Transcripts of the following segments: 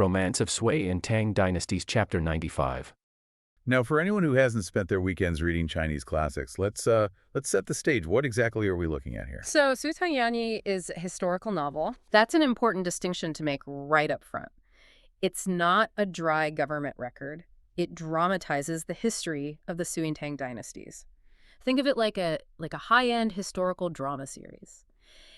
Romance of Sui and Tang Dynasties Chapter 95. Now, for anyone who hasn't spent their weekends reading Chinese classics, let's set the stage. What exactly are we looking at here? So, Su Tangyanyi is a historical novel. That's an important distinction to make right up front. It's not a dry government record. It dramatizes the history of the Sui and Tang dynasties. Think of it like a high-end historical drama series.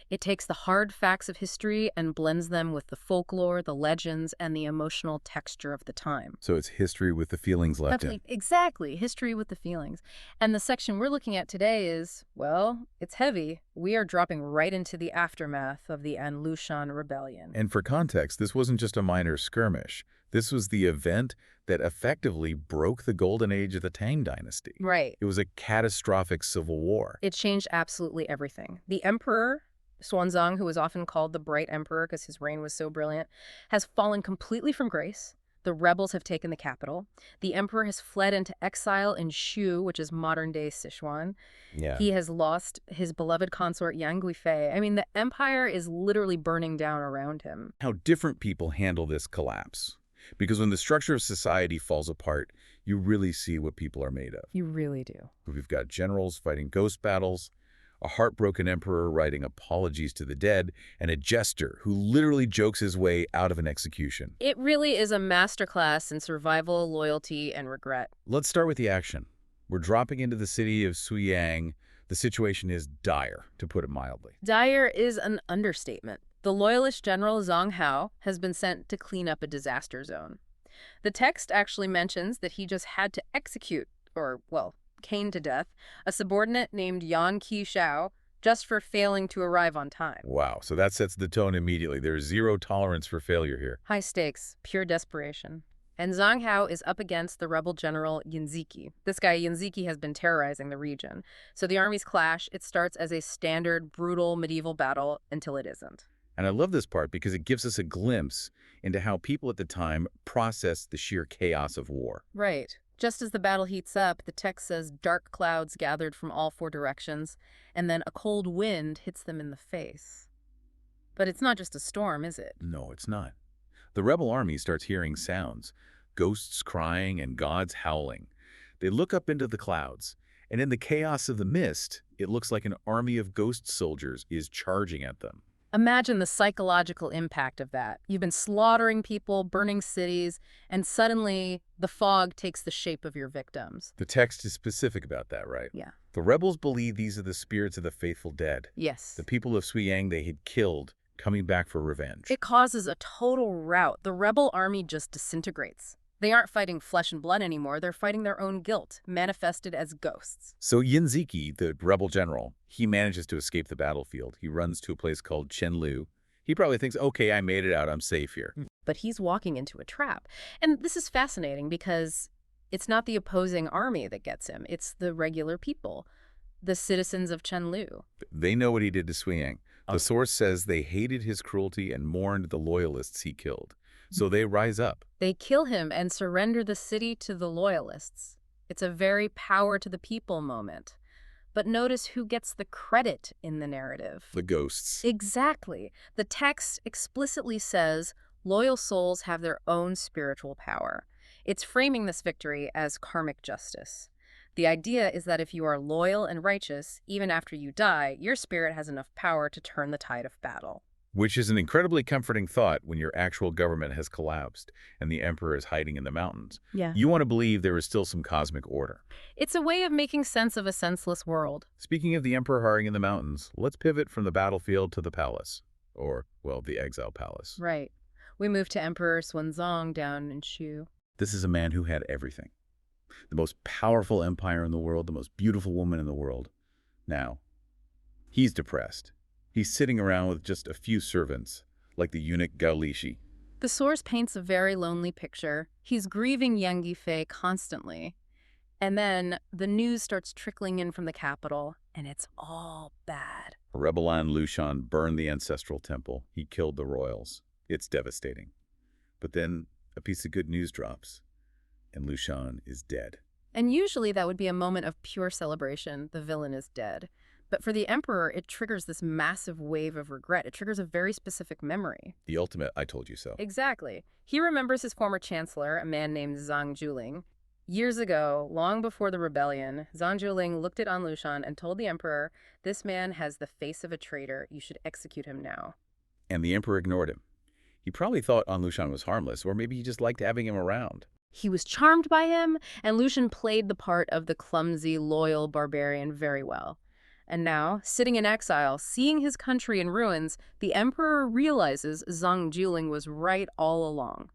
It takes the hard facts of history and blends them with the folklore, the legends, and the emotional texture of the time. So it's history with the feelings left in. Exactly, history with the feelings. And the section we're looking at today is, well, it's heavy. We are dropping right into the aftermath of the An Lushan Rebellion. And for context, this wasn't just a minor skirmish. This was the event that effectively broke the golden age of the Tang dynasty. Right. It was a catastrophic civil war. It changed absolutely everything. The emperor, Xuanzang, who was often called the Bright Emperor because his reign was so brilliant, has fallen completely from grace. The rebels have taken the capital. The emperor has fled into exile in Shu, which is modern-day Sichuan. Yeah. He has lost his beloved consort Yang Guifei. I mean, the empire is literally burning down around him. How different people handle this collapse. Because when the structure of society falls apart, you really see what people are made of. You really do. We've got generals fighting ghost battles, a heartbroken emperor writing apologies to the dead, and a jester who literally jokes his way out of an execution. It really is a masterclass in survival, loyalty, and regret. Let's start with the action. We're dropping into the city of Suyang. The situation is dire, to put it mildly. Dire is an understatement. The loyalist general Zhang Hao has been sent to clean up a disaster zone. The text actually mentions that he just had to execute, or, well, cane to death, a subordinate named Yan Qishao just for failing to arrive on time. Wow, so that sets the tone immediately. There's zero tolerance for failure here. High stakes, pure desperation. And Zhang Hao is up against the rebel general Yanziki. This guy, Yanziki, has been terrorizing the region. So the armies clash. It starts as a standard, brutal, medieval battle until it isn't. And I love this part because it gives us a glimpse into how people at the time processed the sheer chaos of war. Right. Just as the battle heats up, the text says dark clouds gathered from all four directions, and then a cold wind hits them in the face. But it's not just a storm, is it? No, it's not. The rebel army starts hearing sounds, ghosts crying and gods howling. They look up into the clouds, and in the chaos of the mist, it looks like an army of ghost soldiers is charging at them. Imagine the psychological impact of that. You've been slaughtering people, burning cities, and suddenly the fog takes the shape of your victims. The text is specific about that, right? Yeah. The rebels believe these are the spirits of the faithful dead. Yes. The people of Suyang they had killed, coming back for revenge. It causes a total rout. The rebel army just disintegrates. They aren't fighting flesh and blood anymore. They're fighting their own guilt, manifested as ghosts. So Yanziki, the rebel general, he manages to escape the battlefield. He runs to a place called Chenlu. He probably thinks, okay, I made it out. I'm safe here. But he's walking into a trap. And this is fascinating because it's not the opposing army that gets him. It's the regular people, the citizens of Chenlu. They know what he did to Suyang. The source says they hated his cruelty and mourned the loyalists he killed. So they rise up. They kill him and surrender the city to the loyalists. It's a very power to the people moment. But notice who gets the credit in the narrative. The ghosts. Exactly. The text explicitly says loyal souls have their own spiritual power. It's framing this victory as karmic justice. The idea is that if you are loyal and righteous, even after you die, your spirit has enough power to turn the tide of battle. Which is an incredibly comforting thought when your actual government has collapsed and the emperor is hiding in the mountains. Yeah. You want to believe there is still some cosmic order. It's a way of making sense of a senseless world. Speaking of the emperor hiding in the mountains, let's pivot from the battlefield to the palace. Or, well, the exile palace. Right. We move to Emperor Xuanzang down in Shu. This is a man who had everything. The most powerful empire in the world, the most beautiful woman in the world. Now, he's depressed. He's sitting around with just a few servants, like the eunuch Gao Lishi. The source paints a very lonely picture. He's grieving Yang Guifei constantly. And then the news starts trickling in from the capital, and it's all bad. Rebel An Lushan burned the ancestral temple. He killed the royals. It's devastating. But then a piece of good news drops, and Lushan is dead. And usually that would be a moment of pure celebration. The villain is dead. But for the emperor, it triggers this massive wave of regret. It triggers a very specific memory. The ultimate "I told you so." Exactly. He remembers his former chancellor, a man named Zhang Juling. Years ago, long before the rebellion, Zhang Juling looked at An Lushan and told the emperor, "This man has the face of a traitor. You should execute him now." And the emperor ignored him. He probably thought An Lushan was harmless, or maybe he just liked having him around. He was charmed by him, and Lushan played the part of the clumsy, loyal barbarian very well. And now, sitting in exile, seeing his country in ruins, the emperor realizes Zhang Juling was right all along.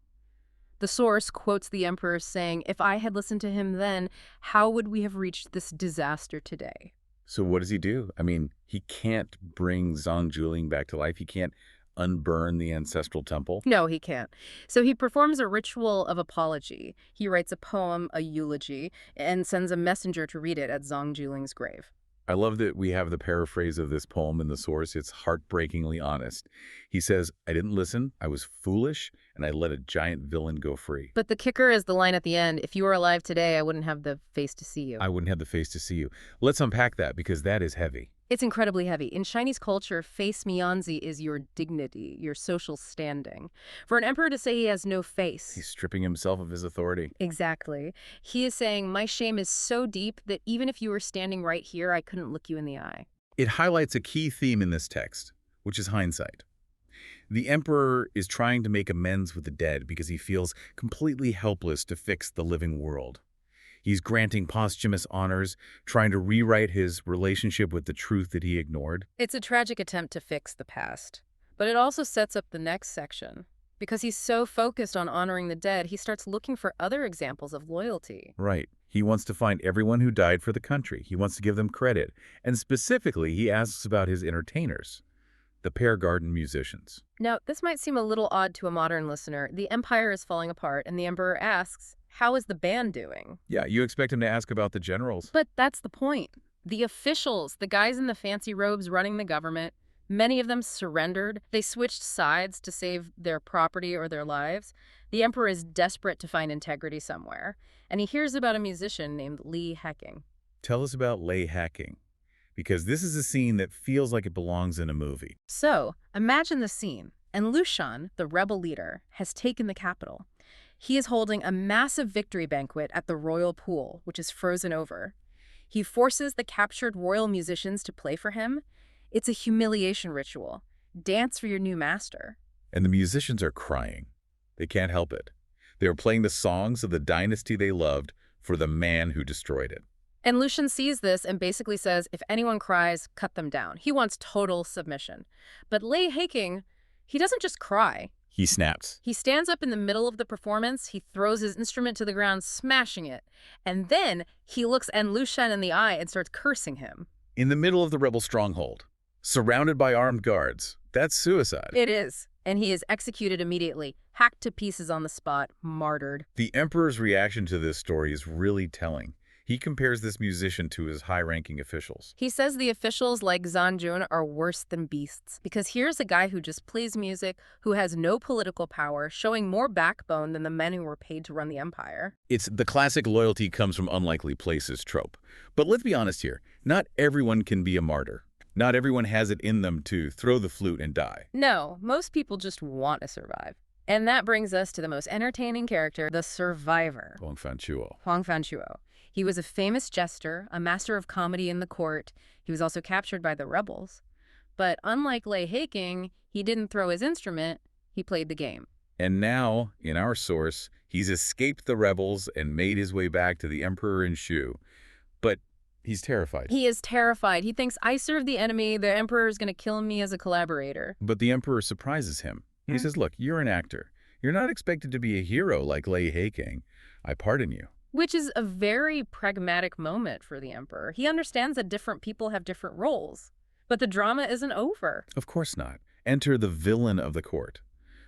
The source quotes the emperor saying, "If I had listened to him then, how would we have reached this disaster today?" So what does he do? I mean, he can't bring Zhang Juling back to life. He can't unburn the ancestral temple. No, he can't. So he performs a ritual of apology. He writes a poem, a eulogy, and sends a messenger to read it at Zhang Juling's grave. I love that we have the paraphrase of this poem in the source. It's heartbreakingly honest. He says, "I didn't listen, I was foolish, and I let a giant villain go free." But the kicker is the line at the end, "If you were alive today, I wouldn't have the face to see you." I wouldn't have the face to see you. Let's unpack that, because that is heavy. It's incredibly heavy. In Chinese culture, face mianzi is your dignity, your social standing. For an emperor to say he has no face. He's stripping himself of his authority. Exactly. He is saying, my shame is so deep that even if you were standing right here, I couldn't look you in the eye. It highlights a key theme in this text, which is hindsight. The emperor is trying to make amends with the dead because he feels completely helpless to fix the living world. He's granting posthumous honors, trying to rewrite his relationship with the truth that he ignored. It's a tragic attempt to fix the past, but it also sets up the next section. Because he's so focused on honoring the dead, he starts looking for other examples of loyalty. Right. He wants to find everyone who died for the country. He wants to give them credit. And specifically, he asks about his entertainers, the Pear Garden musicians. Now, this might seem a little odd to a modern listener. The empire is falling apart, and the emperor asks, how is the band doing? Yeah, you expect him to ask about the generals. But that's the point. The officials, the guys in the fancy robes running the government, many of them surrendered. They switched sides to save their property or their lives. The emperor is desperate to find integrity somewhere, and he hears about a musician named Li Hecking. Tell us about Lei Hacking, because this is a scene that feels like it belongs in a movie. So, imagine the scene. And Lushan, the rebel leader, has taken the capital. He is holding a massive victory banquet at the royal pool, which is frozen over. He forces the captured royal musicians to play for him. It's a humiliation ritual. Dance for your new master. And the musicians are crying. They can't help it. They are playing the songs of the dynasty they loved for the man who destroyed it. And Lushan sees this and basically says, if anyone cries, cut them down. He wants total submission. But Lei Hacking, he doesn't just cry. He snaps. He stands up in the middle of the performance, he throws his instrument to the ground, smashing it. And then he looks An Lushan in the eye and starts cursing him. In the middle of the rebel stronghold, surrounded by armed guards. That's suicide. It is. And he is executed immediately, hacked to pieces on the spot, martyred. The emperor's reaction to this story is really telling. He compares this musician to his high-ranking officials. He says the officials like Zhang Jun are worse than beasts, because here's a guy who just plays music, who has no political power, showing more backbone than the men who were paid to run the empire. It's the classic loyalty comes from unlikely places trope. But let's be honest here, not everyone can be a martyr. Not everyone has it in them to throw the flute and die. No, most people just want to survive. And that brings us to the most entertaining character, the survivor. Huang Fanchuo. Huang Fanchuo. He was a famous jester, a master of comedy in the court. He was also captured by the rebels. But unlike Lei Hacking, he didn't throw his instrument, he played the game. And now, in our source, he's escaped the rebels and made his way back to the emperor in Shu. But he's terrified. He is terrified. He thinks, I serve the enemy, the emperor is going to kill me as a collaborator. But the emperor surprises him. He says, look, you're an actor. You're not expected to be a hero like Lei Hacking. I pardon you. Which is a very pragmatic moment for the emperor. He understands that different people have different roles. But the drama isn't over. Of course not. Enter the villain of the court,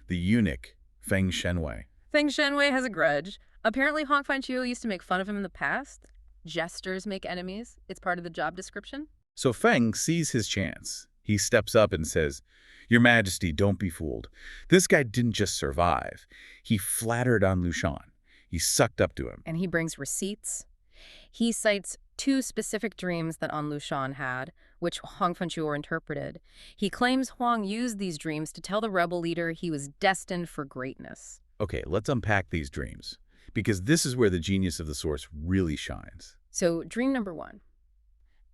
the eunuch, Feng Shenwei. Feng Shenwei has a grudge. Apparently Huang Fanchuo used to make fun of him in the past. Jesters make enemies. It's part of the job description. So Feng sees his chance. He steps up and says, Your Majesty, don't be fooled. This guy didn't just survive. He flattered An Lushan. He sucked up to him. And he brings receipts. He cites 2 specific dreams that An Lushan had, which Huang Fanchuo interpreted. He claims Huang used these dreams to tell the rebel leader he was destined for greatness. Okay, let's unpack these dreams, because this is where the genius of the source really shines. So, dream number 1.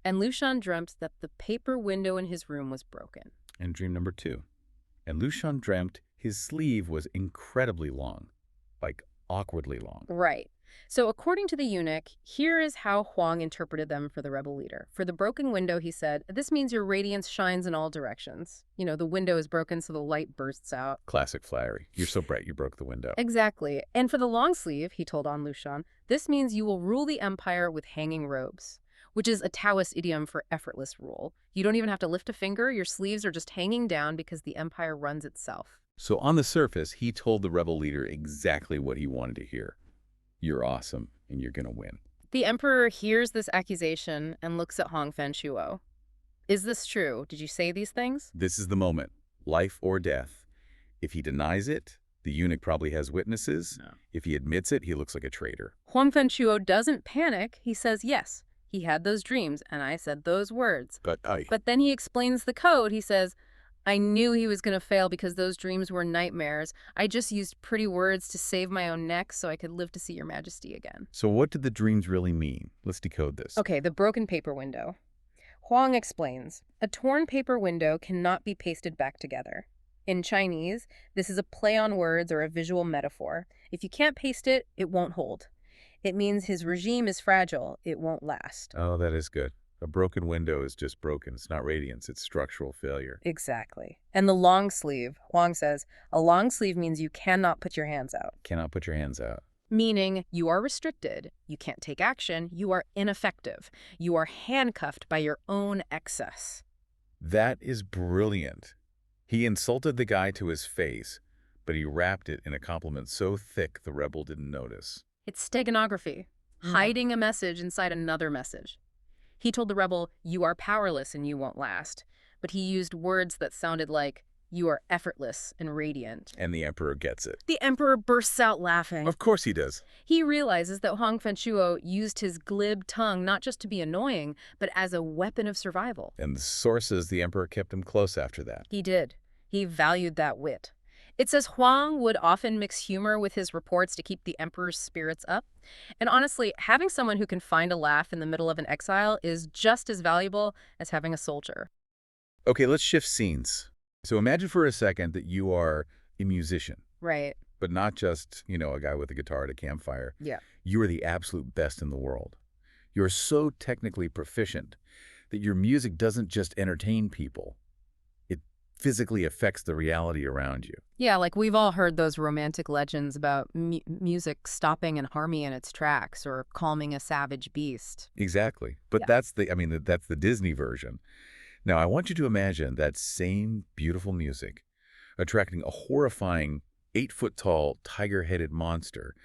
And Lushan dreamt that the paper window in his room was broken. And dream number 2. And Lushan dreamt his sleeve was incredibly long, like awkwardly long. Right. So according to the eunuch, here is how Huang interpreted them for the rebel leader. For the broken window, he said, this means your radiance shines in all directions. You know, the window is broken so the light bursts out. Classic flattery. You're so bright you broke the window. Exactly. And for the long sleeve, he told An Lushan, this means you will rule the empire with hanging robes, which is a Taoist idiom for effortless rule. You don't even have to lift a finger. Your sleeves are just hanging down because the empire runs itself. So on the surface, he told the rebel leader exactly what he wanted to hear. You're awesome, and you're going to win. The emperor hears this accusation and looks at Huang Fanchuo. Is this true? Did you say these things? This is the moment. Life or death. If he denies it, the eunuch probably has witnesses. No. If he admits it, he looks like a traitor. Huang Fanchuo doesn't panic. He says, yes, he had those dreams, and I said those words. But then he explains the code. He says, I knew he was going to fail because those dreams were nightmares. I just used pretty words to save my own neck so I could live to see your majesty again. So what did the dreams really mean? Let's decode this. Okay, the broken paper window. Huang explains, a torn paper window cannot be pasted back together. In Chinese, this is a play on words or a visual metaphor. If you can't paste it, it won't hold. It means his regime is fragile. It won't last. Oh, that is good. A broken window is just broken. It's not radiance. It's structural failure. Exactly. And the long sleeve, Huang says, a long sleeve means you cannot put your hands out. Cannot put your hands out. Meaning you are restricted, you can't take action, you are ineffective, you are handcuffed by your own excess. That is brilliant. He insulted the guy to his face, but he wrapped it in a compliment so thick the rebel didn't notice. It's steganography, hiding a message inside another message. He told the rebel, you are powerless and you won't last. But he used words that sounded like, you are effortless and radiant. And the emperor gets it. The emperor bursts out laughing. Of course he does. He realizes that Huang Fanchuo used his glib tongue not just to be annoying, but as a weapon of survival. And the source says the emperor kept him close after that. He did. He valued that wit. It says Huang would often mix humor with his reports to keep the emperor's spirits up. And honestly, having someone who can find a laugh in the middle of an exile is just as valuable as having a soldier. Okay, let's shift scenes. So imagine for a second that you are a musician. Right. But not just, a guy with a guitar at a campfire. Yeah. You are the absolute best in the world. You're so technically proficient that your music doesn't just entertain people. Physically affects the reality around you. Yeah, like we've all heard those romantic legends about music stopping an army in its tracks or calming a savage beast. Exactly. But that's the Disney version. Now, I want you to imagine that same beautiful music attracting a horrifying 8-foot-tall tiger-headed monster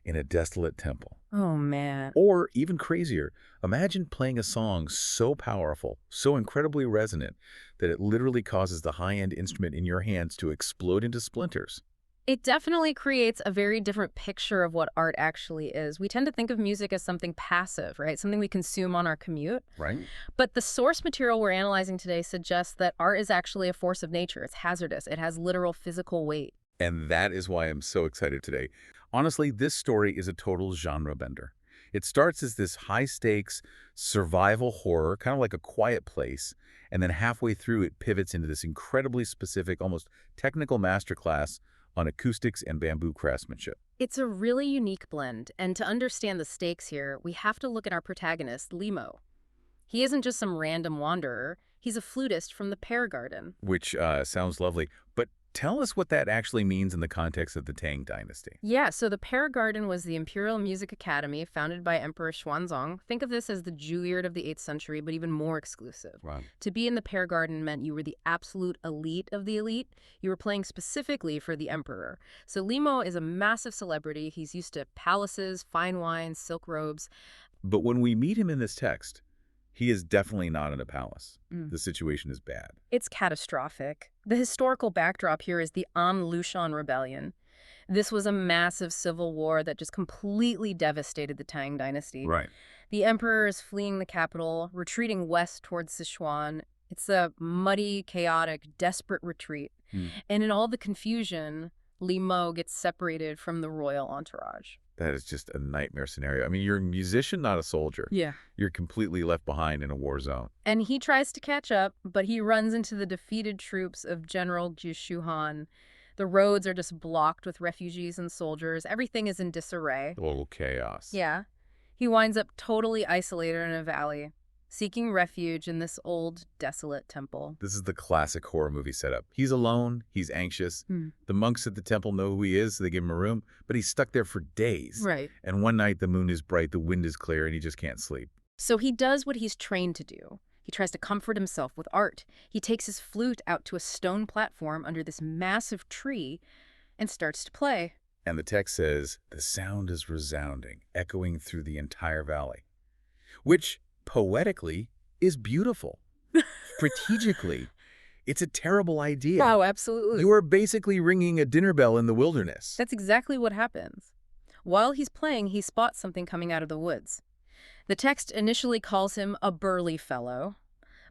in a desolate temple. Oh, man. Or even crazier, imagine playing a song so powerful, so incredibly resonant, that it literally causes the high-end instrument in your hands to explode into splinters. It definitely creates a very different picture of what art actually is. We tend to think of music as something passive, right? Something we consume on our commute. Right. But the source material we're analyzing today suggests that art is actually a force of nature. It's hazardous. It has literal physical weight. And that is why I'm so excited today. Honestly, this story is a total genre bender. It starts as this high-stakes survival horror, kind of like A Quiet Place, and then halfway through it pivots into this incredibly specific, almost technical masterclass on acoustics and bamboo craftsmanship. It's a really unique blend, and to understand the stakes here, we have to look at our protagonist, Limo. He isn't just some random wanderer. He's a flutist from the Pear Garden. Which sounds lovely, but tell us what that actually means in the context of the Tang dynasty. Yeah, so the Pear Garden was the Imperial Music Academy founded by Emperor Xuanzong. Think of this as the Juilliard of the 8th century, but even more exclusive. Wow. To be in the Pear Garden meant you were the absolute elite of the elite. You were playing specifically for the emperor. So Limo is a massive celebrity. He's used to palaces, fine wines, silk robes. But when we meet him in this text, he is definitely not in a palace. The situation is bad. It's catastrophic. The historical backdrop here is the An Lushan Rebellion. This was a massive civil war that just completely devastated the Tang dynasty. Right. The emperor is fleeing the capital, retreating west towards Sichuan. It's a muddy, chaotic, desperate retreat. And in all the confusion, Li Mo gets separated from the royal entourage. That is just a nightmare scenario. I mean, you're a musician, not a soldier. Yeah. You're completely left behind in a war zone. And he tries to catch up, but he runs into the defeated troops of General Ju Shuhan. The roads are just blocked with refugees and soldiers. Everything is in disarray. Total chaos. Yeah. He winds up totally isolated in a valley, seeking refuge in this old, desolate temple. This is the classic horror movie setup. He's alone. He's anxious. The monks at the temple know who he is, so they give him a room, but he's stuck there for days. Right. And one night, the moon is bright, the wind is clear, and he just can't sleep. So he does what he's trained to do. He tries to comfort himself with art. He takes his flute out to a stone platform under this massive tree and starts to play. And the text says, the sound is resounding, echoing through the entire valley, which, poetically, is beautiful. Strategically, it's a terrible idea. Oh, absolutely. You are basically ringing a dinner bell in the wilderness. That's exactly what happens. While he's playing, he spots something coming out of the woods. The text initially calls him a burly fellow,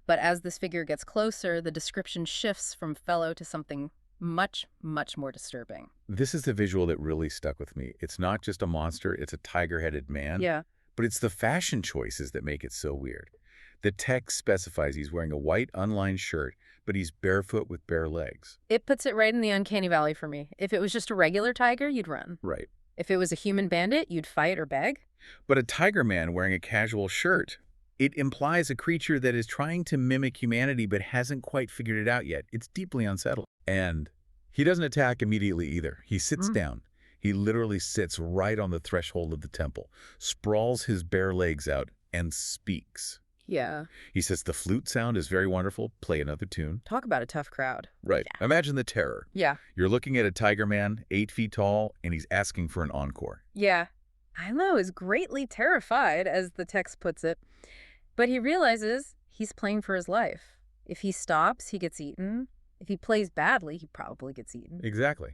but as this figure gets closer, the description shifts from fellow to something much, much more disturbing. This is the visual that really stuck with me. It's not just a monster, it's a tiger-headed man. Yeah. But it's the fashion choices that make it so weird. The text specifies he's wearing a white unlined shirt, but he's barefoot with bare legs. It puts it right in the uncanny valley for me. If it was just a regular tiger, you'd run. Right. If it was a human bandit, you'd fight or beg. But a tiger man wearing a casual shirt, it implies a creature that is trying to mimic humanity but hasn't quite figured it out yet. It's deeply unsettling. And he doesn't attack immediately either. He sits down. He literally sits right on the threshold of the temple, sprawls his bare legs out, and speaks. Yeah. He says, the flute sound is very wonderful. Play another tune. Talk about a tough crowd. Right. Yeah. Imagine the terror. Yeah. You're looking at a tiger man, 8 feet tall, and he's asking for an encore. Yeah. Ilo is greatly terrified, as the text puts it, but he realizes he's playing for his life. If he stops, he gets eaten. If he plays badly, he probably gets eaten. Exactly.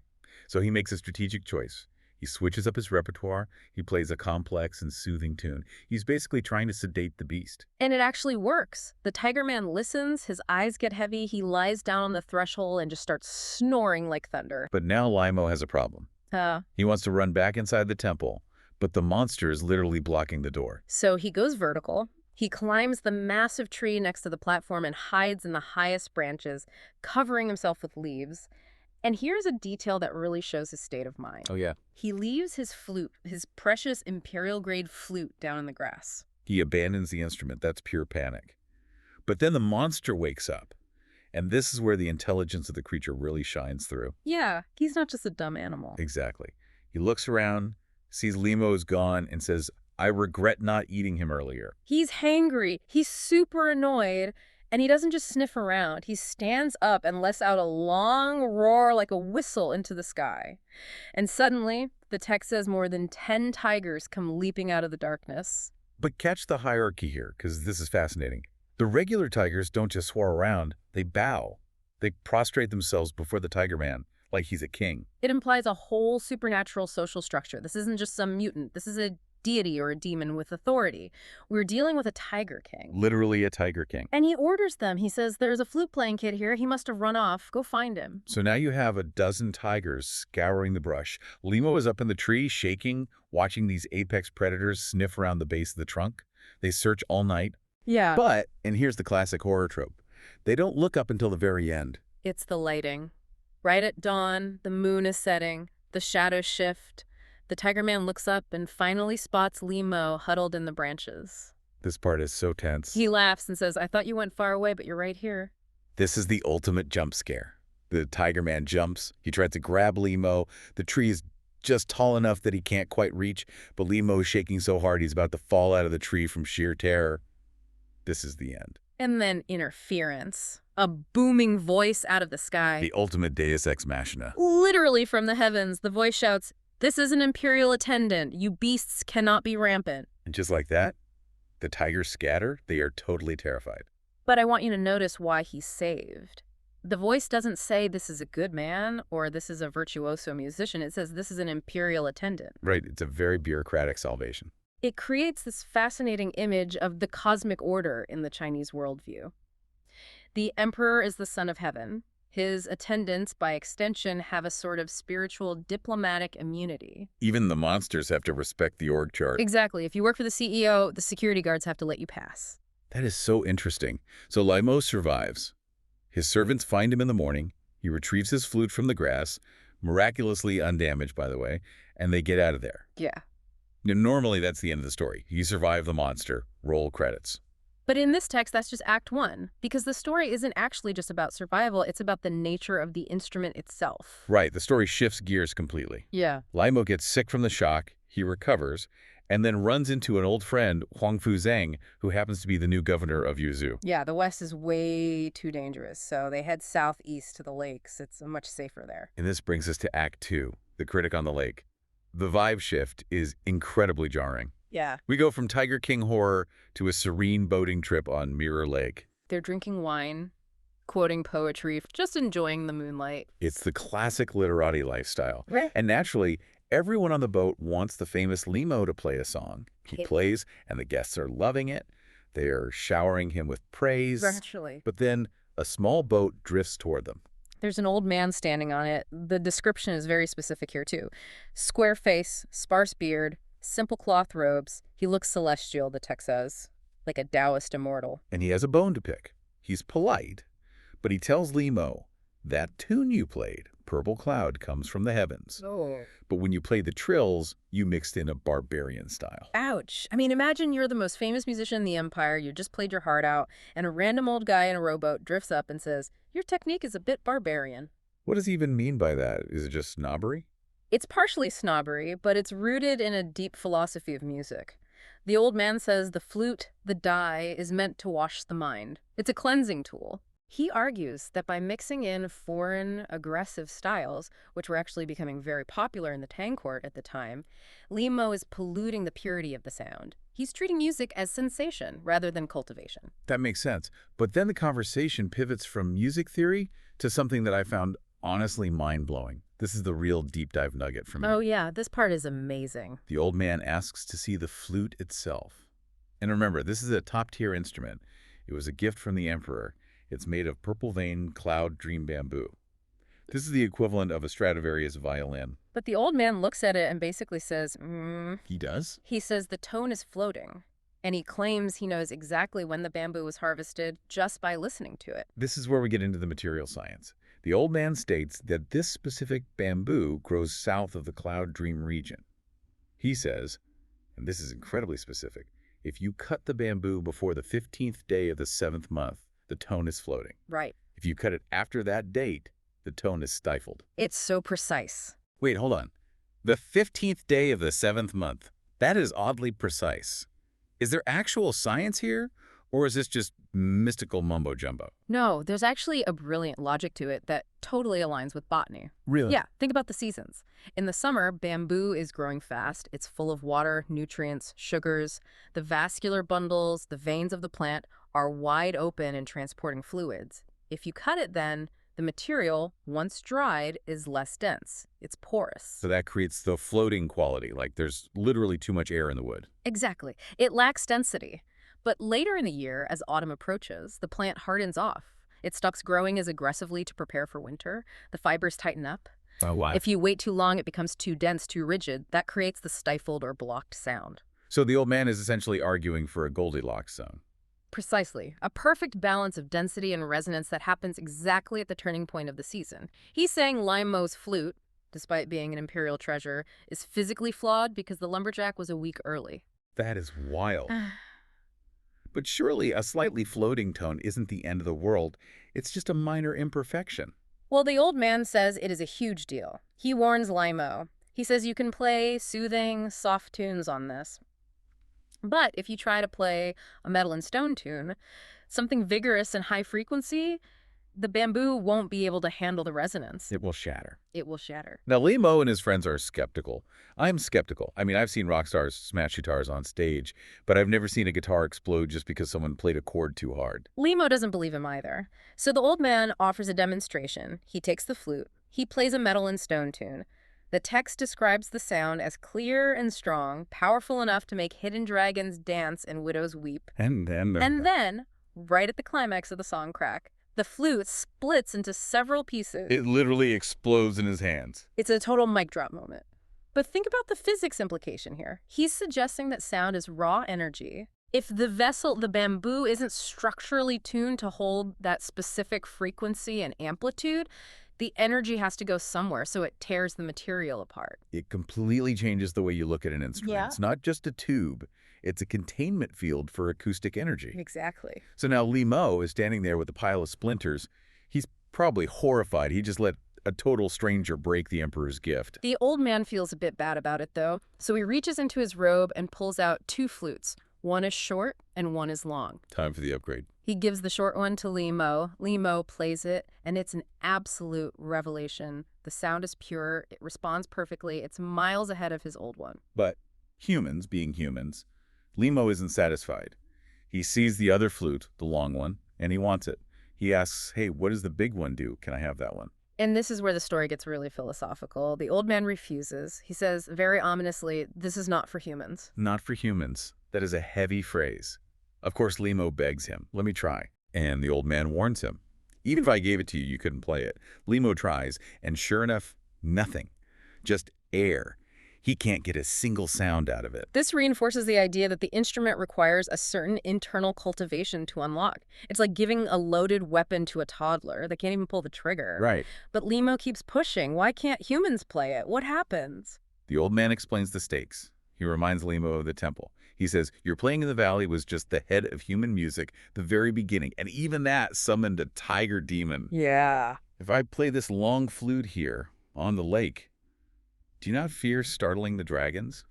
So he makes a strategic choice. He switches up his repertoire. He plays a complex and soothing tune. He's basically trying to sedate the beast. And it actually works. The tiger man listens, his eyes get heavy, he lies down on the threshold and just starts snoring like thunder. But now Limo has a problem. He wants to run back inside the temple, but the monster is literally blocking the door. So he goes vertical. He climbs the massive tree next to the platform and hides in the highest branches, covering himself with leaves. And here's a detail that really shows his state of mind. Oh, yeah. He leaves his flute, his precious imperial-grade flute, down in the grass. He abandons the instrument. That's pure panic. But then the monster wakes up, and this is where the intelligence of the creature really shines through. Yeah, he's not just a dumb animal. Exactly. He looks around, sees Limo's gone, and says, I regret not eating him earlier. He's hangry. He's super annoyed. And he doesn't just sniff around. He stands up and lets out a long roar like a whistle into the sky. And suddenly, the text says more than 10 tigers come leaping out of the darkness. But catch the hierarchy here, because this is fascinating. The regular tigers don't just swarm around, they bow. They prostrate themselves before the tiger man, like he's a king. It implies a whole supernatural social structure. This isn't just some mutant. This is a deity or a demon with authority. We're dealing with a tiger king. Literally a tiger king. And he orders them. He says, there's a flute playing kid here. He must have run off. Go find him. So now you have a dozen tigers scouring the brush. Limo is up in the tree, shaking, watching these apex predators sniff around the base of the trunk. They search all night. Yeah. But, and here's the classic horror trope, they don't look up until the very end. It's the lighting. Right at dawn, the moon is setting. The shadows shift. The tiger man looks up and finally spots Limo huddled in the branches. This part is so tense. He laughs and says, I thought you went far away, but you're right here. This is the ultimate jump scare. The tiger man jumps. He tries to grab Limo. The tree is just tall enough that he can't quite reach, but Limo is shaking so hard he's about to fall out of the tree from sheer terror. This is the end. And then interference. A booming voice out of the sky. The ultimate Deus Ex Machina. Literally from the heavens, the voice shouts, this is an imperial attendant. You beasts cannot be rampant. And just like that, the tigers scatter. They are totally terrified. But I want you to notice why he's saved. The voice doesn't say this is a good man or this is a virtuoso musician. It says this is an imperial attendant. Right. It's a very bureaucratic salvation. It creates this fascinating image of the cosmic order in the Chinese worldview. The emperor is the son of heaven. His attendants, by extension, have a sort of spiritual diplomatic immunity. Even the monsters have to respect the org chart. Exactly. If you work for the CEO, the security guards have to let you pass. That is so interesting. So Limo survives. His servants find him in the morning. He retrieves his flute from the grass, miraculously undamaged, by the way, and they get out of there. Yeah. Normally, that's the end of the story. He survived the monster. Roll credits. But in this text, that's just Act 1, because the story isn't actually just about survival, it's about the nature of the instrument itself. Right, the story shifts gears completely. Yeah. Limo gets sick from the shock, he recovers, and then runs into an old friend, Huangfu Zhang, who happens to be the new governor of Yuzhou. Yeah, the West is way too dangerous, so they head southeast to the lakes. It's much safer there. And this brings us to Act 2, The Critic on the Lake. The vibe shift is incredibly jarring. Yeah. We go from Tiger King horror to a serene boating trip on Mirror Lake. They're drinking wine, quoting poetry, just enjoying the moonlight. It's the classic literati lifestyle. Right. And naturally, everyone on the boat wants the famous Limo to play a song. He plays, and the guests are loving it. They are showering him with praise. Virtually. But then a small boat drifts toward them. There's an old man standing on it. The description is very specific here, too. Square face, sparse beard, simple cloth robes. He looks celestial, the text says, like a Taoist immortal. And he has a bone to pick. He's polite, but he tells Limo, that tune you played, Purple Cloud, comes from the heavens. Oh. But when you played the trills, you mixed in a barbarian style. Ouch. I mean, imagine you're the most famous musician in the empire, you just played your heart out, and a random old guy in a rowboat drifts up and says, your technique is a bit barbarian. What does he even mean by that? Is it just snobbery? It's partially snobbery, but it's rooted in a deep philosophy of music. The old man says the flute, the dye, is meant to wash the mind. It's a cleansing tool. He argues that by mixing in foreign, aggressive styles, which were actually becoming very popular in the Tang court at the time, Limo is polluting the purity of the sound. He's treating music as sensation rather than cultivation. That makes sense. But then the conversation pivots from music theory to something that I found honestly mind-blowing. This is the real deep dive nugget for me. Oh yeah, this part is amazing. The old man asks to see the flute itself. And remember, this is a top-tier instrument. It was a gift from the emperor. It's made of purple vein cloud dream bamboo. This is the equivalent of a Stradivarius violin. But the old man looks at it and basically says, He does? He says the tone is floating. And he claims he knows exactly when the bamboo was harvested just by listening to it. This is where we get into the material science. The old man states that this specific bamboo grows south of the cloud dream region. He says, and this is incredibly specific, if you cut the bamboo before the 15th day of the 7th month, the tone is floating. Right. If you cut it after that date, the tone is stifled. It's so precise. Wait, hold on. The 15th day of the 7th month. That is oddly precise. Is there actual science here? Or is this just mystical mumbo-jumbo? No, there's actually a brilliant logic to it that totally aligns with botany. Really? Yeah, think about the seasons. In the summer, bamboo is growing fast. It's full of water, nutrients, sugars. The vascular bundles, the veins of the plant, are wide open and transporting fluids. If you cut it then, the material, once dried, is less dense. It's porous. So that creates the floating quality, like there's literally too much air in the wood. Exactly. It lacks density. But later in the year, as autumn approaches, the plant hardens off. It stops growing as aggressively to prepare for winter. The fibers tighten up. Oh, wow. If you wait too long, it becomes too dense, too rigid. That creates the stifled or blocked sound. So the old man is essentially arguing for a Goldilocks zone. Precisely. A perfect balance of density and resonance that happens exactly at the turning point of the season. He's saying Limo's flute, despite being an imperial treasure, is physically flawed because the lumberjack was a week early. That is wild. But surely a slightly floating tone isn't the end of the world. It's just a minor imperfection. Well, the old man says it is a huge deal. He warns Limo. He says you can play soothing, soft tunes on this. But if you try to play a metal and stone tune, something vigorous and high frequency, the bamboo won't be able to handle the resonance. It will shatter. It will shatter. Now, Limo and his friends are skeptical. I'm skeptical. I mean, I've seen rock stars smash guitars on stage, but I've never seen a guitar explode just because someone played a chord too hard. Limo doesn't believe him either. So the old man offers a demonstration. He takes the flute. He plays a metal and stone tune. The text describes the sound as clear and strong, powerful enough to make hidden dragons dance and widows weep. And then... And then, right at the climax of the song crack, the flute splits into several pieces. It literally explodes in his hands. It's a total mic drop moment. But think about the physics implication here. He's suggesting that sound is raw energy. If the vessel, the bamboo, isn't structurally tuned to hold that specific frequency and amplitude, the energy has to go somewhere, so it tears the material apart. It completely changes the way you look at an instrument. Yeah. It's not just a tube. It's a containment field for acoustic energy. Exactly. So now Li Mo is standing there with a pile of splinters. He's probably horrified. He just let a total stranger break the Emperor's gift. The old man feels a bit bad about it, though, so he reaches into his robe and pulls out 2 flutes. One is short and one is long. Time for the upgrade. He gives the short one to Li Mo. Li Mo plays it, and it's an absolute revelation. The sound is pure, it responds perfectly, it's miles ahead of his old one. But humans, being humans, Li Mo isn't satisfied. He sees the other flute, the long one, and he wants it. He asks, hey, what does the big one do? Can I have that one? And this is where the story gets really philosophical. The old man refuses. He says, very ominously, this is not for humans. Not for humans. That is a heavy phrase. Of course, Li Mo begs him, let me try. And the old man warns him. Even if I gave it to you, you couldn't play it. Li Mo tries, and sure enough, nothing. Just air. He can't get a single sound out of it. This reinforces the idea that the instrument requires a certain internal cultivation to unlock. It's like giving a loaded weapon to a toddler. They can't even pull the trigger. Right. But Li Mo keeps pushing. Why can't humans play it? What happens? The old man explains the stakes. He reminds Li Mo of the temple. He says, your playing in the valley was just the head of human music, the very beginning, and even that summoned a tiger demon. Yeah. If I play this long flute here, on the lake, do you not fear startling the dragons?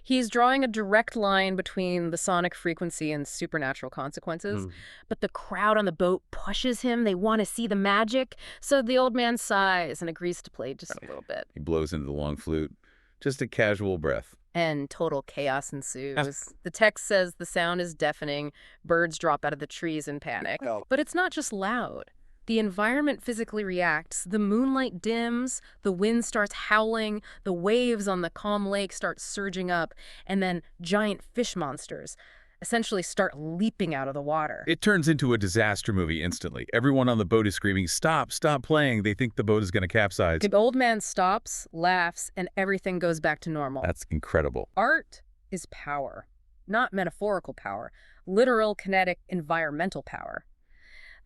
He's drawing a direct line between the sonic frequency and supernatural consequences. But the crowd on the boat pushes him. They want to see the magic. So the old man sighs and agrees to play just a little bit. He blows into the long flute. Just a casual breath. And total chaos ensues. The text says the sound is deafening. Birds drop out of the trees in panic. But it's not just loud. The environment physically reacts. The moonlight dims, the wind starts howling, the waves on the calm lake start surging up, and then giant fish monsters essentially start leaping out of the water. It turns into a disaster movie instantly. Everyone on the boat is screaming, stop, stop playing. They think the boat is going to capsize. The old man stops, laughs, and everything goes back to normal. That's incredible. Art is power, not metaphorical power, literal, kinetic, environmental power.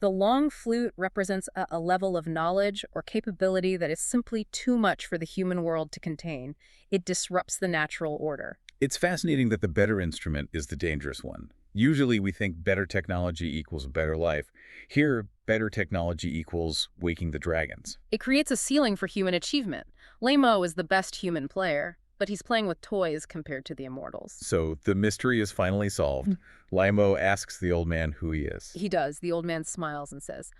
The long flute represents a level of knowledge or capability that is simply too much for the human world to contain. It disrupts the natural order. It's fascinating that the better instrument is the dangerous one. Usually we think better technology equals a better life. Here, better technology equals waking the dragons. It creates a ceiling for human achievement. Li Mo is the best human player, but he's playing with toys compared to the immortals. So the mystery is finally solved. Li Mo asks the old man who he is. He does. The old man smiles and says,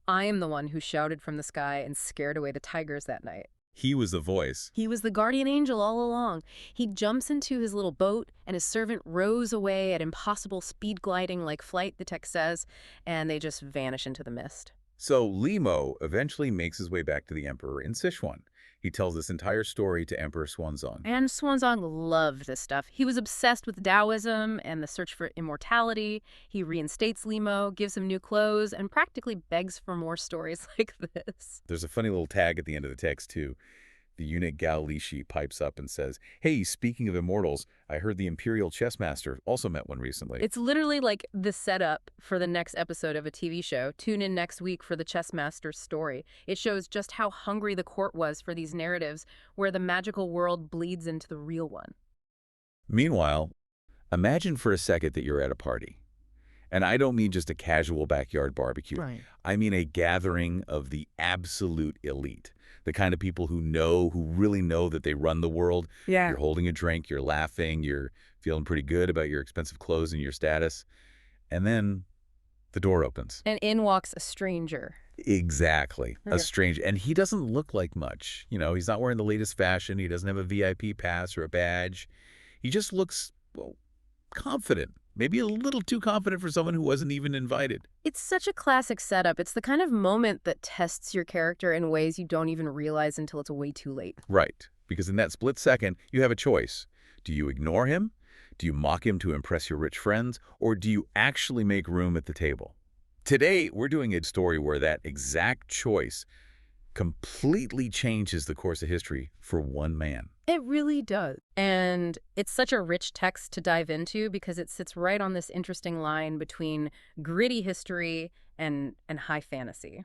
I am the one who shouted from the sky and scared away the tigers that night. He was the voice. He was the guardian angel all along. He jumps into his little boat, and his servant rows away at impossible speed gliding like flight, the text says, and they just vanish into the mist. So Li Mo eventually makes his way back to the emperor in Sichuan. He tells this entire story to Emperor Xuanzang. And Xuanzang loved this stuff. He was obsessed with Taoism and the search for immortality. He reinstates Li Mo, gives him new clothes, and practically begs for more stories like this. There's a funny little tag at the end of the text, too. The eunuch Gao Lishi pipes up and says, hey, speaking of immortals, I heard the Imperial Chess Master also met one recently. It's literally like the setup for the next episode of a TV show. Tune in next week for the Chess Master's story. It shows just how hungry the court was for these narratives where the magical world bleeds into the real one. Meanwhile, imagine for a second that you're at a party. And I don't mean just a casual backyard barbecue. Right. I mean a gathering of the absolute elite. The kind of people who really know that they run the world. Yeah. You're holding a drink, you're laughing, you're feeling pretty good about your expensive clothes and your status. And then the door opens. And in walks a stranger. Exactly. Okay. A stranger. And he doesn't look like much. You know, he's not wearing the latest fashion. He doesn't have a VIP pass or a badge. He just looks, well, confident. Maybe a little too confident for someone who wasn't even invited. It's such a classic setup. It's the kind of moment that tests your character in ways you don't even realize until it's way too late. Right. because in that split second, you have a choice. Do you ignore him? Do you mock him to impress your rich friends? Or do you actually make room at the table? Today, we're doing a story where that exact choice completely changes the course of history for one man. It really does. And it's such a rich text to dive into because it sits right on this interesting line between gritty history and high fantasy.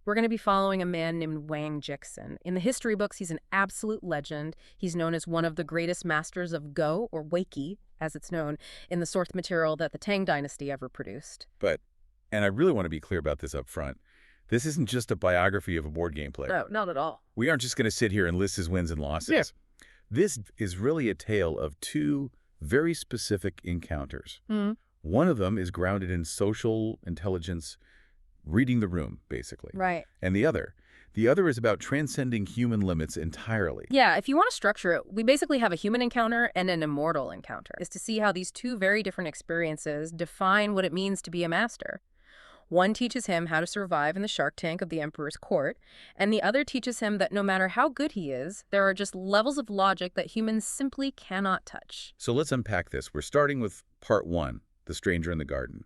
We're going to be following a man named Wang Jixin. In the history books, he's an absolute legend. He's known as one of the greatest masters of Go, or Weiqi, as it's known, in the source material that the Tang dynasty ever produced. But, and I really want to be clear about this up front, this isn't just a biography of a board game player. No, not at all. We aren't just going to sit here and list his wins and losses. Yeah. This is really a tale of two very specific encounters. Mm. One of them is grounded in social intelligence, reading the room, basically. Right. And the other is about transcending human limits entirely. Yeah, if you want to structure it, we basically have a human encounter and an immortal encounter. Is to see how these two very different experiences define what it means to be a master. One teaches him how to survive in the shark tank of the emperor's court, and the other teaches him that no matter how good he is, there are just levels of logic that humans simply cannot touch. So let's unpack this. We're starting with part one, the stranger in the garden.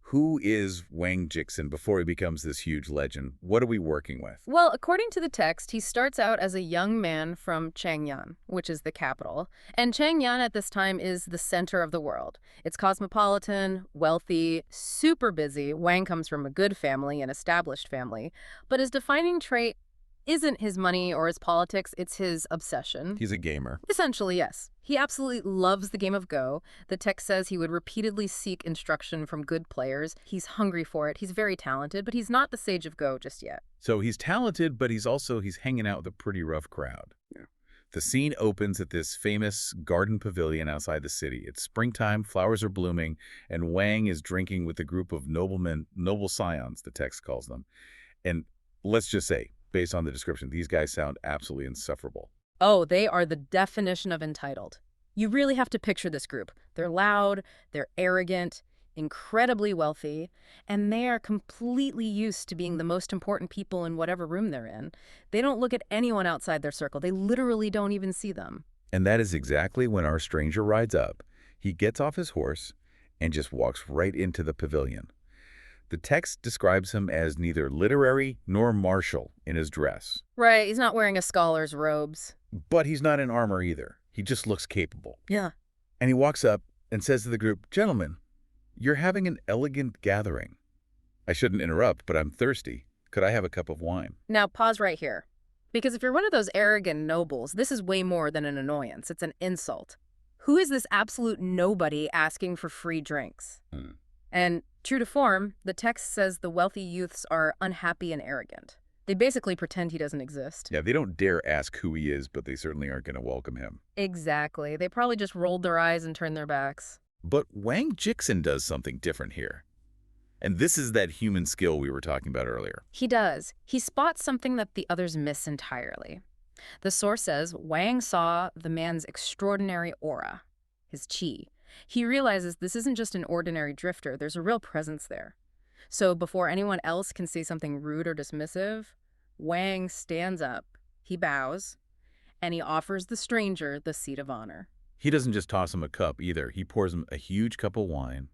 Who is Wang Jixin before he becomes this huge legend? What are we working with? Well, according to the text, he starts out as a young man from Chang'an, which is the capital. And Chang'an at this time is the center of the world. It's cosmopolitan, wealthy, super busy. Wang comes from a good family, an established family. But his defining trait isn't his money or his politics, it's his obsession. He's a gamer. Essentially, yes. He absolutely loves the game of Go. The text says he would repeatedly seek instruction from good players. He's hungry for it. He's very talented, but he's not the sage of Go just yet. So he's talented, but he's hanging out with a pretty rough crowd. Yeah. The scene opens at this famous garden pavilion outside the city. It's springtime, flowers are blooming, and Wang is drinking with a group of noblemen, noble scions, the text calls them. And let's just say, based on the description, these guys sound absolutely insufferable. Oh, they are the definition of entitled. You really have to picture this group. They're loud, they're arrogant, incredibly wealthy, and they are completely used to being the most important people in whatever room they're in. They don't look at anyone outside their circle. They literally don't even see them. And that is exactly when our stranger rides up. He gets off his horse and just walks right into the pavilion. The text describes him as neither literary nor martial in his dress. Right, he's not wearing a scholar's robes. But he's not in armor either. He just looks capable. Yeah. And he walks up and says to the group, "Gentlemen, you're having an elegant gathering. I shouldn't interrupt, but I'm thirsty. Could I have a cup of wine?" Now pause right here. Because if you're one of those arrogant nobles, this is way more than an annoyance. It's an insult. Who is this absolute nobody asking for free drinks? And true to form, the text says the wealthy youths are unhappy and arrogant. They basically pretend he doesn't exist. Yeah, they don't dare ask who he is, but they certainly aren't going to welcome him. Exactly. They probably just rolled their eyes and turned their backs. But Wang Jixin does something different here. And this is that human skill we were talking about earlier. He does. He spots something that the others miss entirely. The source says Wang saw the man's extraordinary aura, his qi. He realizes this isn't just an ordinary drifter. There's a real presence there. So before anyone else can say something rude or dismissive, Wang stands up, he bows, and he offers the stranger the seat of honor. He doesn't just toss him a cup either. He pours him a huge cup of wine.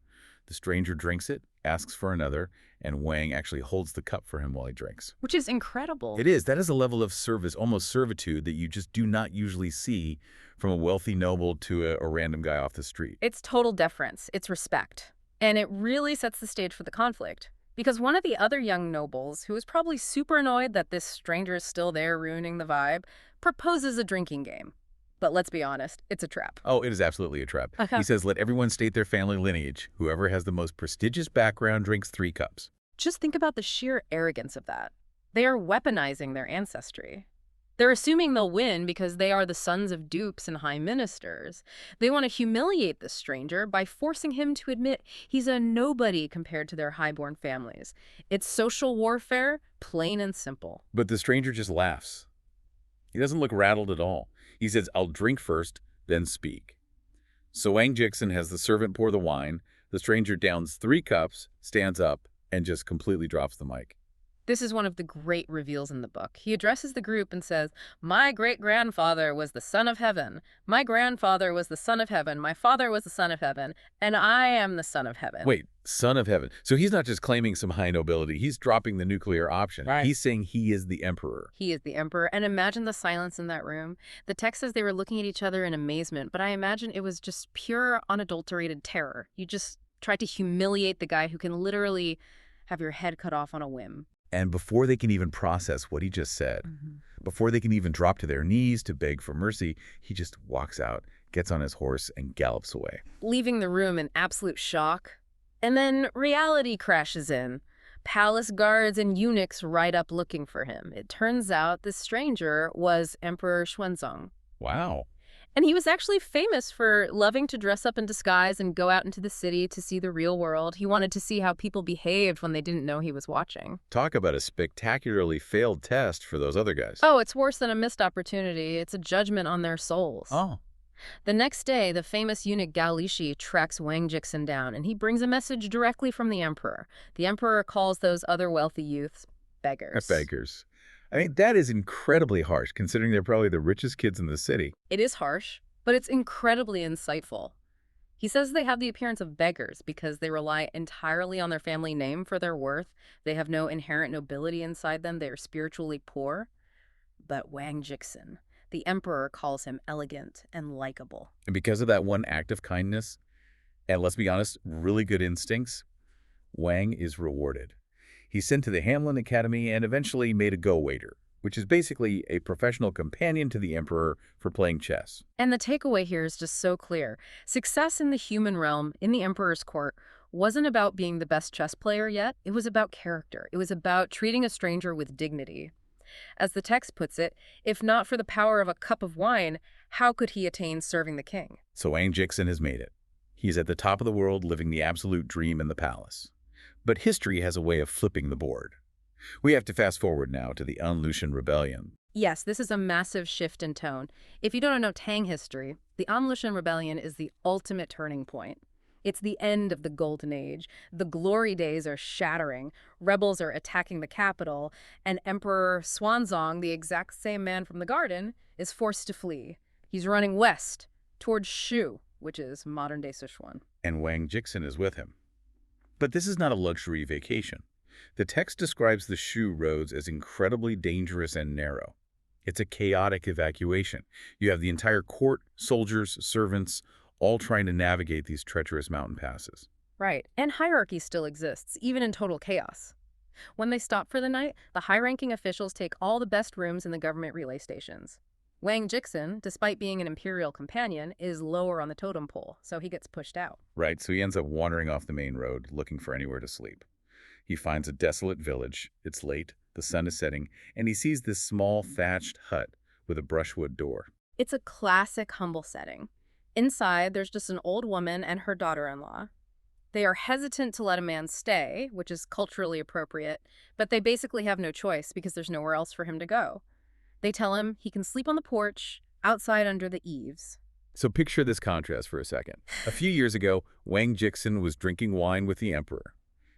The stranger drinks it, asks for another, and Wang actually holds the cup for him while he drinks. Which is incredible. It is. That is a level of service, almost servitude, that you just do not usually see from a wealthy noble to a random guy off the street. It's total deference. It's respect. And it really sets the stage for the conflict. Because one of the other young nobles, who is probably super annoyed that this stranger is still there ruining the vibe, proposes a drinking game. But let's be honest, it's a trap. Oh, it is absolutely a trap. He says, let everyone state their family lineage. Whoever has the most prestigious background drinks 3 cups. Just think about the sheer arrogance of that. They are weaponizing their ancestry. They're assuming they'll win because they are the sons of dukes and high ministers. They want to humiliate this stranger by forcing him to admit he's a nobody compared to their highborn families. It's social warfare, plain and simple. But the stranger just laughs. He doesn't look rattled at all. He says, I'll drink first, then speak. So Wang Jixin has the servant pour the wine. The stranger downs 3 cups, stands up, and just completely drops the mic. This is one of the great reveals in the book. He addresses the group and says, "My great-grandfather was the son of heaven. My grandfather was the son of heaven. My father was the son of heaven. And I am the son of heaven." Wait, son of heaven. So he's not just claiming some high nobility. He's dropping the nuclear option. Right. He's saying he is the emperor. He is the emperor. And imagine the silence in that room. The text says they were looking at each other in amazement, but I imagine it was just pure, unadulterated terror. You just tried to humiliate the guy who can literally have your head cut off on a whim. And before they can even process what he just said, before they can even drop to their knees to beg for mercy, he just walks out, gets on his horse, and gallops away. Leaving the room in absolute shock. And then reality crashes in. Palace guards and eunuchs ride up looking for him. It turns out this stranger was Emperor Xuanzong. Wow. And he was actually famous for loving to dress up in disguise and go out into the city to see the real world. He wanted to see how people behaved when they didn't know he was watching. Talk about a spectacularly failed test for those other guys. Oh, it's worse than a missed opportunity. It's a judgment on their souls. Oh. The next day, the famous eunuch Gao Lishi tracks Wang Jixin down, and he brings a message directly from the emperor. The emperor calls those other wealthy youths beggars. Beggars. I mean, that is incredibly harsh, considering they're probably the richest kids in the city. It is harsh, but it's incredibly insightful. He says they have the appearance of beggars because they rely entirely on their family name for their worth. They have no inherent nobility inside them. They are spiritually poor. But Wang Jixin, the emperor, calls him elegant and likable. And because of that one act of kindness, and let's be honest, really good instincts, Wang is rewarded. He's sent to the Hamlin Academy and eventually made a go-waiter, which is basically a professional companion to the emperor for playing chess. And the takeaway here is just so clear. Success in the human realm, in the emperor's court, wasn't about being the best chess player yet. It was about character. It was about treating a stranger with dignity. As the text puts it, if not for the power of a cup of wine, how could he attain serving the king? So Wang Jixin has made it. He's at the top of the world living the absolute dream in the palace. But history has a way of flipping the board. We have to fast forward now to the An Lushan Rebellion. Yes, this is a massive shift in tone. If you don't know Tang history, the An Lushan Rebellion is the ultimate turning point. It's the end of the Golden Age. The glory days are shattering. Rebels are attacking the capital, and Emperor Xuanzong, the exact same man from the garden, is forced to flee. He's running west, towards Shu, which is modern-day Sichuan. And Wang Jixin is with him. But this is not a luxury vacation. The text describes the Shu roads as incredibly dangerous and narrow. It's a chaotic evacuation. You have the entire court, soldiers, servants, all trying to navigate these treacherous mountain passes. Right, and hierarchy still exists, even in total chaos. When they stop for the night, the high-ranking officials take all the best rooms in the government relay stations. Wang Jixin, despite being an imperial companion, is lower on the totem pole, so he gets pushed out. Right, so he ends up wandering off the main road, looking for anywhere to sleep. He finds a desolate village. It's late, the sun is setting, and he sees this small thatched hut with a brushwood door. It's a classic humble setting. Inside, there's just an old woman and her daughter-in-law. They are hesitant to let a man stay, which is culturally appropriate, but they basically have no choice because there's nowhere else for him to go. They tell him he can sleep on the porch, outside under the eaves. So picture this contrast for a second. A few years ago, Wang Jixin was drinking wine with the emperor.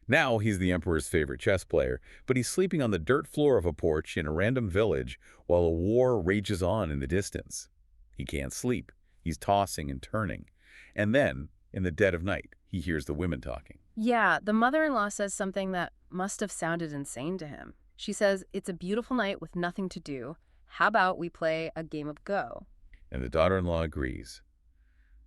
Now he's the emperor's favorite chess player, but he's sleeping on the dirt floor of a porch in a random village while a war rages on in the distance. He can't sleep. He's tossing and turning. And then, in the dead of night, he hears the women talking. Yeah, the mother-in-law says something that must have sounded insane to him. She says, "It's a beautiful night with nothing to do. How about we play a game of Go?" And the daughter-in-law agrees.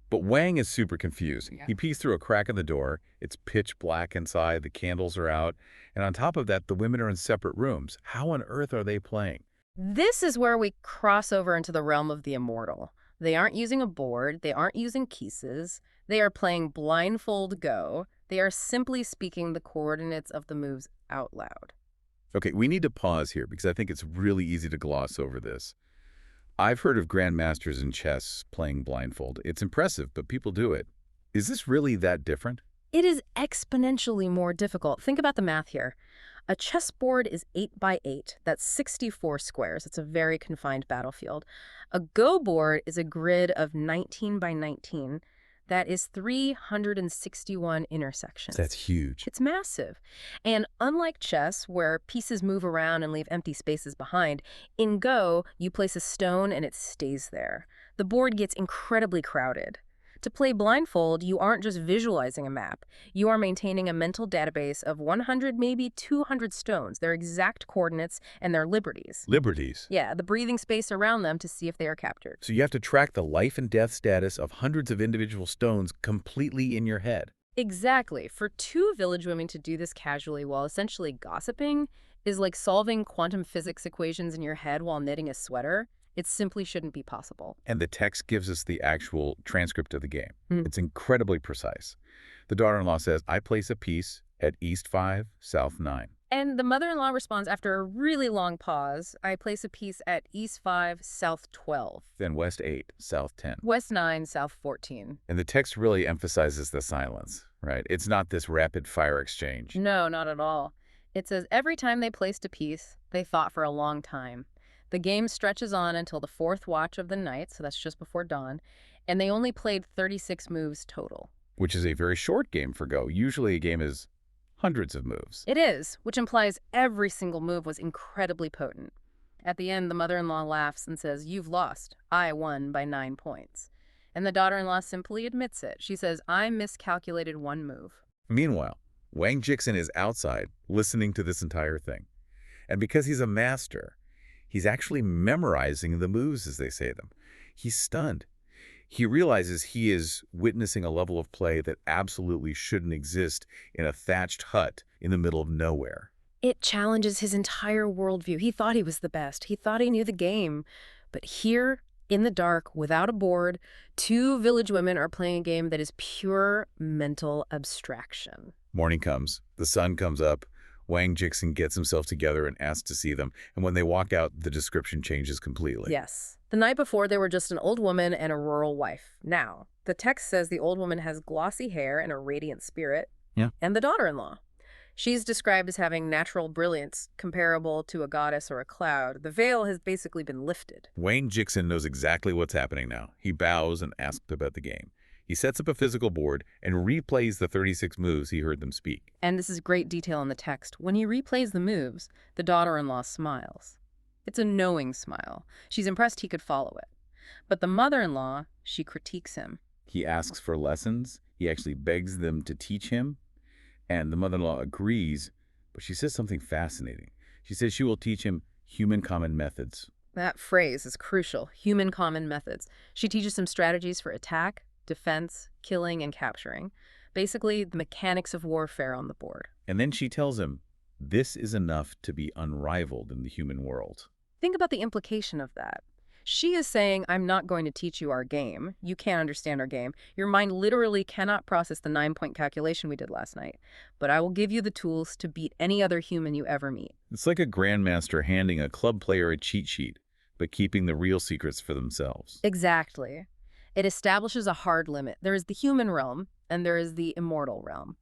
But Wang is super confused. He peeks through a crack in the door. It's pitch black inside. The candles are out. And on top of that, the women are in separate rooms. How on earth are they playing? This is where we cross over into the realm of the immortal. They aren't using a board. They aren't using pieces. They are playing blindfold Go. They are simply speaking the coordinates of the moves out loud. Okay, we need to pause here because I think it's really easy to gloss over this. I've heard of grandmasters in chess playing blindfold. It's impressive, but people do it. Is this really that different? It is exponentially more difficult. Think about the math here. A chessboard is 8 by 8. That's 64 squares. It's a very confined battlefield. A Go board is a grid of 19 by 19. That is 361 intersections. That's huge. It's massive. And unlike chess, where pieces move around and leave empty spaces behind, in Go, you place a stone and it stays there. The board gets incredibly crowded. To play blindfold, you aren't just visualizing a map. You are maintaining a mental database of 100, maybe 200 stones, their exact coordinates and their liberties. Liberties. Yeah, the breathing space around them to see if they are captured. So you have to track the life and death status of hundreds of individual stones completely in your head. Exactly. For two village women to do this casually while essentially gossiping is like solving quantum physics equations in your head while knitting a sweater. It simply shouldn't be possible. And the text gives us the actual transcript of the game. Hmm. It's incredibly precise. The daughter-in-law says, I place a piece at East 5, South 9. And the mother-in-law responds after a really long pause, I place a piece at East 5, South 12. Then West 8, South 10. West 9, South 14. And the text really emphasizes the silence, right? It's not this rapid-fire exchange. No, not at all. It says every time they placed a piece, they thought for a long time. The game stretches on until the fourth watch of the night, so that's just before dawn, and they only played 36 moves total. Which is a very short game for Go. Usually a game is hundreds of moves. It is, which implies every single move was incredibly potent. At the end, the mother-in-law laughs and says, you've lost. I won by 9 points. And the daughter-in-law simply admits it. She says, I miscalculated one move. Meanwhile, Wang Jixin is outside listening to this entire thing. And because he's a master, he's actually memorizing the moves as they say them. He's stunned. He realizes he is witnessing a level of play that absolutely shouldn't exist in a thatched hut in the middle of nowhere. It challenges his entire worldview. He thought he was the best. He thought he knew the game. But here, in the dark, without a board, two village women are playing a game that is pure mental abstraction. Morning comes. The sun comes up. Wang Jixin gets himself together and asks to see them. And when they walk out, the description changes completely. Yes. The night before, they were just an old woman and a rural wife. Now, the text says the old woman has glossy hair and a radiant spirit. Yeah. And the daughter-in-law. She's described as having natural brilliance comparable to a goddess or a cloud. The veil has basically been lifted. Wang Jixin knows exactly what's happening now. He bows and asks about the game. He sets up a physical board and replays the 36 moves he heard them speak. And this is great detail in the text. When he replays the moves, the daughter-in-law smiles. It's a knowing smile. She's impressed he could follow it. But the mother-in-law, she critiques him. He asks for lessons. He actually begs them to teach him. And the mother-in-law agrees, but she says something fascinating. She says she will teach him human common methods. That phrase is crucial, human common methods. She teaches him strategies for attack, defense, killing, and capturing. Basically, the mechanics of warfare on the board. And then she tells him, this is enough to be unrivaled in the human world. Think about the implication of that. She is saying, I'm not going to teach you our game. You can't understand our game. Your mind literally cannot process the 9-point calculation we did last night. But I will give you the tools to beat any other human you ever meet. It's like a grandmaster handing a club player a cheat sheet, but keeping the real secrets for themselves. Exactly. It establishes a hard limit. There is the human realm, and there is the immortal realm.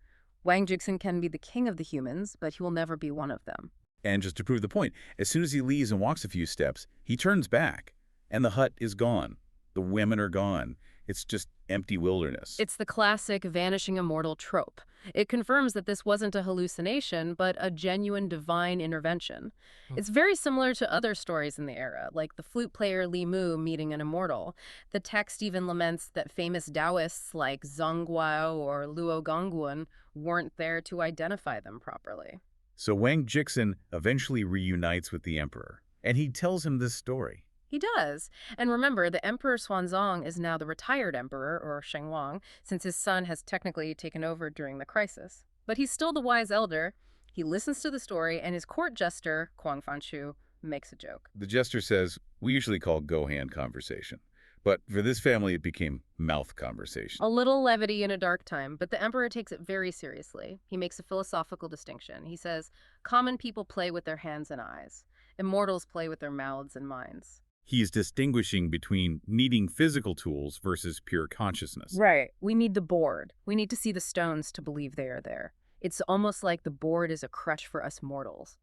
Wang Jixin can be the king of the humans, but he will never be one of them. And just to prove the point, as soon as he leaves and walks a few steps, he turns back. And the hut is gone. The women are gone. It's just empty wilderness. It's the classic vanishing immortal trope. It confirms that this wasn't a hallucination, but a genuine divine intervention. It's very similar to other stories in the era, like the flute player Li Mu meeting an immortal. The text even laments that famous Taoists like Zhang Guo or Luo Gongguan weren't there to identify them properly. So Wang Jixin eventually reunites with the emperor, and he tells him this story. He does. And remember, the Emperor Xuanzong is now the retired emperor, or Shengwang, since his son has technically taken over during the crisis. But he's still the wise elder. He listens to the story, and his court jester, Kuang Fanchu, makes a joke. The jester says, we usually call go-hand conversation. But for this family, it became mouth conversation. A little levity in a dark time, but the emperor takes it very seriously. He makes a philosophical distinction. He says, common people play with their hands and eyes. Immortals play with their mouths and minds. He's distinguishing between needing physical tools versus pure consciousness. Right. We need the board. We need to see the stones to believe they are there. It's almost like the board is a crutch for us mortals.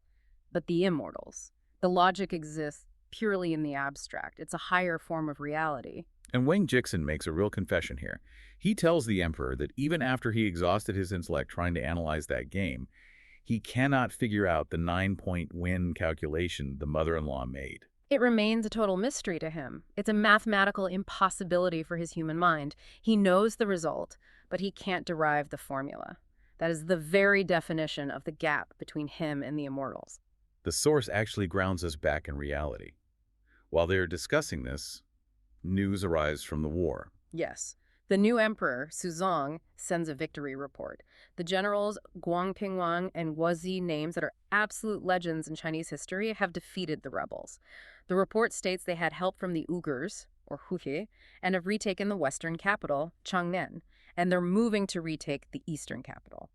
But the immortals, the logic exists purely in the abstract. It's a higher form of reality. And Wang Jixin makes a real confession here. He tells the emperor that even after he exhausted his intellect trying to analyze that game, he cannot figure out the 9-point win calculation the mother-in-law made. It remains a total mystery to him. It's a mathematical impossibility for his human mind. He knows the result, but he can't derive the formula. That is the very definition of the gap between him and the immortals. The source actually grounds us back in reality. While they are discussing this, news arrives from the war. Yes. The new emperor, Suzong, sends a victory report. The generals Guang Pingwang and Guozi, names that are absolute legends in Chinese history, have defeated the rebels. The report states they had help from the Uyghurs, or Huhe, and have retaken the western capital, Chang'an, and they're moving to retake the eastern capital.